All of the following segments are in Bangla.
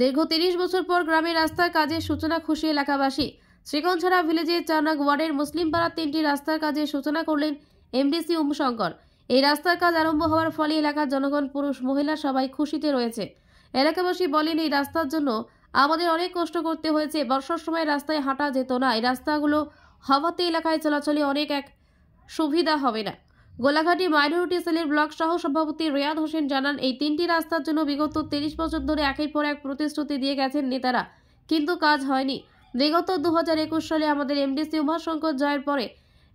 দীর্ঘ ৩০ বছর পর গ্রামের রাস্তার কাজের সূচনা খুশি এলাকাবাসী। শ্রীকঞ্ছড়া ভিলেজের ৪ নং ওয়ার্ডের মুসলিম পাড়ার ৩টি রাস্তার কাজের সূচনা করলেন এমডিসি উমশঙ্কর। এই রাস্তার কাজ আরম্ভ হওয়ার ফলে এলাকার জনগণ, পুরুষ মহিলা সবাই খুশিতে রয়েছে। এলাকাবাসী বলেন, এই রাস্তার জন্য আমাদের অনেক কষ্ট করতে হয়েছে। বর্ষার সময় রাস্তায় হাঁটা যেত না। এই রাস্তাগুলো হওয়াতে এলাকায় চলাচলে অনেক সুবিধা হবে না। গোলাঘাটি মাইনরিটি সেলের ব্লক সহ সভাপতি রিয়াদ হোসেন জানান, এই 3টি রাস্তার জন্য বিগত 30 বছর ধরে একের পর এক প্রতিশ্রুতি দিয়ে গেছেন নেতারা, কিন্তু কাজ হয়নি। বিগত 2021 সালে আমাদের এমডিসি উমাশঙ্কর জয়ের পরে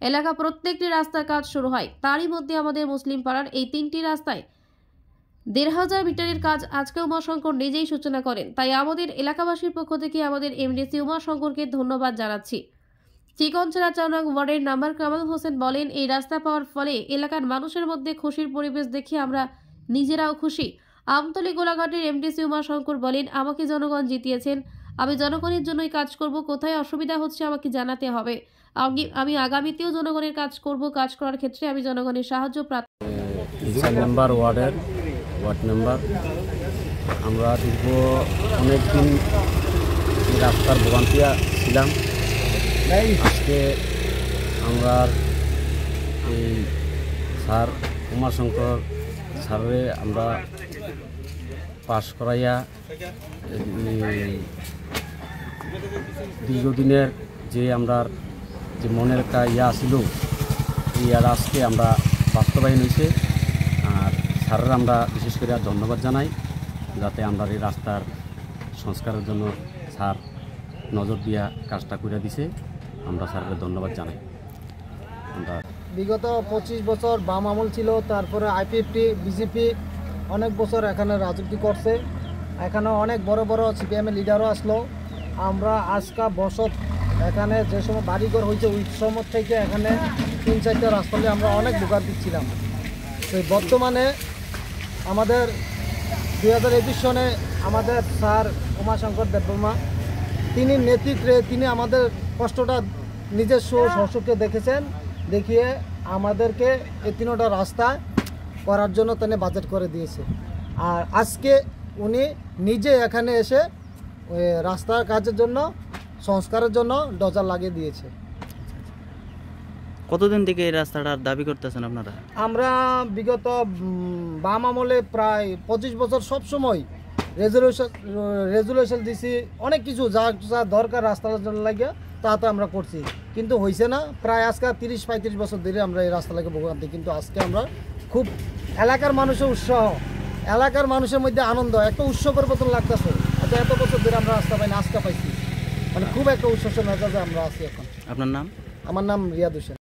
এলাকা প্রত্যেকটি রাস্তার কাজ শুরু হয়। তারই মধ্যে আমাদের মুসলিম পাড়ার এই 3টি রাস্তায় 1500 মিটারের কাজ আজকে উমাশঙ্কর নিজেই সূচনা করেন। তাই আমাদের এলাকাবাসীর পক্ষ থেকে আমাদের এমডিসি উমাশঙ্করকে ধন্যবাদ জানাচ্ছি। শ্রীকঞ্ছড়া ৪ নং ওয়ার্ডের নাম্বার কামাল হোসেন বলেন, এই রাস্তা পাওয়ার ফলে এলাকার মানুষের মধ্যে খুশির পরিবেশ দেখে আমরা নিজেরাও খুশি। আমতলী গোলাঘাটের এমডিসি উমাশঙ্কর বলেন, আমাকে জনগণ জিতিয়েছেন, আমি জনগণের জন্যই কাজ করব। কোথায় অসুবিধা হচ্ছে আমাকে জানাতে হবে। আমি আগামীতেও জনগণের কাজ করব। কাজ করার ক্ষেত্রে আমি জনগণের সাহায্য ওয়ার্ড মেম্বার আমরা দীর্ঘ অনেকদিন রাস্তার ভোগান্তিয়া ছিলাম। আজকে আমরা এই স্যার উমাশঙ্কর স্যারে আমরা পাশ করাইয়া দীর্ঘদিনের যে আমরা যে মনের একটা ছিল, এই আজকে আমরা বাস্তবায়ন হয়েছে। আর স্যারের আমরা বিশেষ করে ধন্যবাদ জানাই, যাতে আমরা এই রাস্তার সংস্কারের জন্য স্যার নজর দিয়া কাজটা করে দিছে। আমরা স্যারের ধন্যবাদ জানাই। আমরা বিগত 25 বছর বাম আমল ছিল, তারপরে আইপিএফটি বিজেপি অনেক বছর এখানে রাজনীতি করছে। এখানে অনেক বড় বড় সিপিএমের লিডারও আসলো। আমরা আজকা বছর এখানে যে সময় বাড়িঘর হয়েছে ওই সময় থেকে এখানে 3-4টা রাস্তা নিয়ে আমরা অনেক ভোগান্তি দিচ্ছিলাম। তো বর্তমানে আমাদের 2021 সনে আমাদের স্যার উমাশঙ্কর দেববর্মা, তিনি নেতৃত্বে তিনি আমাদের কষ্টটা নিজস্ব স্বচক্ষে দেখেছেন, দেখিয়ে আমাদেরকে এই 3টা রাস্তা করার জন্য তিনি বাজেট করে দিয়েছে। আর আজকে উনি নিজে এখানে এসে রাস্তার কাজের জন্য, সংস্কারের জন্য ডজার লাগিয়ে দিয়েছে। কতদিন থেকে এই রাস্তাটার দাবি করতেছেন আপনারা? আমরা বিগত বাম আমলে প্রায় 25 বছর সবসময় রেজুলেশন দিছি, অনেক কিছু যা যা দরকার রাস্তার জন্য লাগে তা আমরা করছি, কিন্তু হয়েছে না। প্রায় আজকে 30-35 বছর ধরে আমরা এই রাস্তা লাগে ভোগান্তি, কিন্তু আজকে আমরা খুব এলাকার মানুষের উৎসাহ, এলাকার মানুষের মধ্যে আনন্দ, একটা উৎসবের মতন লাগতেছে। আচ্ছা, এত বছর ধরে আমরা রাস্তা পাইনি, আজকে পাইছি, মানে খুব একটা উৎসবের মেজাজে আমরা আছি এখন। আপনার নাম? আমার নাম রিয়াদ হোসেন।